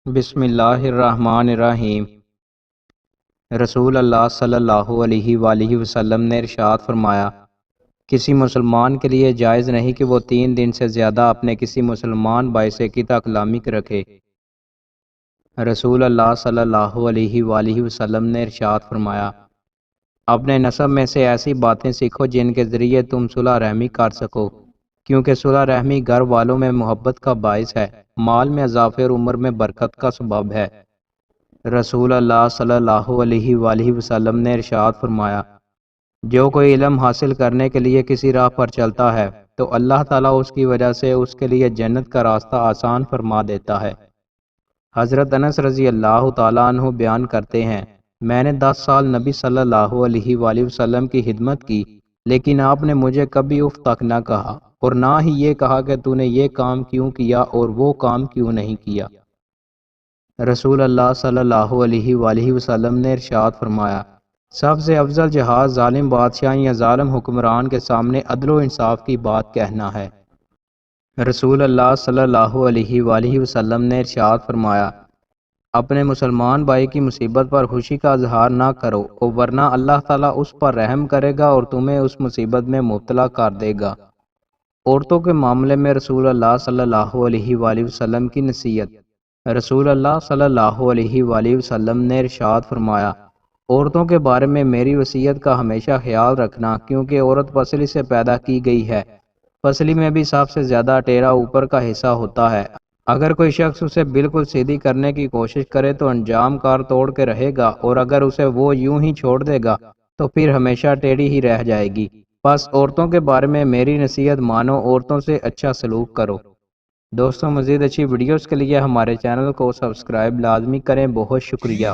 بسم اللہ الرحمن الرحیم۔ رسول اللہ صلی اللہ علیہ وآلہ وسلم نے ارشاد فرمایا، کسی مسلمان کے لیے جائز نہیں کہ وہ 3 دن سے زیادہ اپنے کسی مسلمان بھائی سے قطع کلامی رکھے۔ رسول اللہ صلی اللہ علیہ وآلہ وسلم نے ارشاد فرمایا، اپنے نسب میں سے ایسی باتیں سیکھو جن کے ذریعے تم صلح رحمی کر سکو، کیونکہ صلح رحمی گھر والوں میں محبت کا باعث ہے، مال میں اضافے اور عمر میں برکت کا سبب ہے۔ رسول اللہ صلی اللہ علیہ وآلہ وسلم نے ارشاد فرمایا، جو کوئی علم حاصل کرنے کے لیے کسی راہ پر چلتا ہے تو اللہ تعالیٰ اس کی وجہ سے اس کے لیے جنت کا راستہ آسان فرما دیتا ہے۔ حضرت انس رضی اللہ تعالیٰ عنہ بیان کرتے ہیں، میں نے 10 سال نبی صلی اللہ علیہ وآلہ وسلم کی خدمت کی، لیکن آپ نے مجھے کبھی اف تک نہ کہا اور نہ ہی یہ کہا کہ تو نے یہ کام کیوں کیا اور وہ کام کیوں نہیں کیا۔ رسول اللہ صلی اللہ علیہ وآلہ وسلم نے ارشاد فرمایا، سب سے افضل جہاد ظالم بادشاہ یا ظالم حکمران کے سامنے عدل و انصاف کی بات کہنا ہے۔ رسول اللہ صلی اللہ علیہ وآلہ وسلم نے ارشاد فرمایا، اپنے مسلمان بھائی کی مصیبت پر خوشی کا اظہار نہ کرو اور ورنہ اللہ تعالیٰ اس پر رحم کرے گا اور تمہیں اس مصیبت میں مبتلا کر دے گا۔ عورتوں کے معاملے میں رسول اللہ صلی اللہ علیہ وآلہ وسلم کی نصیحت۔ رسول اللہ صلی اللہ علیہ وآلہ وسلم نے ارشاد فرمایا، عورتوں کے بارے میں میری وصیت کا ہمیشہ خیال رکھنا، کیونکہ عورت پسلی سے پیدا کی گئی ہے، پسلی میں بھی سب سے زیادہ ٹیڑھا اوپر کا حصہ ہوتا ہے۔ اگر کوئی شخص اسے بالکل سیدھی کرنے کی کوشش کرے تو انجام کار توڑ کے رہے گا، اور اگر اسے وہ یوں ہی چھوڑ دے گا تو پھر ہمیشہ ٹیڑھی ہی رہ جائے گی۔ بس عورتوں کے بارے میں میری نصیحت مانو، عورتوں سے اچھا سلوک کرو۔ دوستوں، مزید اچھی ویڈیوز کے لیے ہمارے چینل کو سبسکرائب لازمی کریں۔ بہت شکریہ۔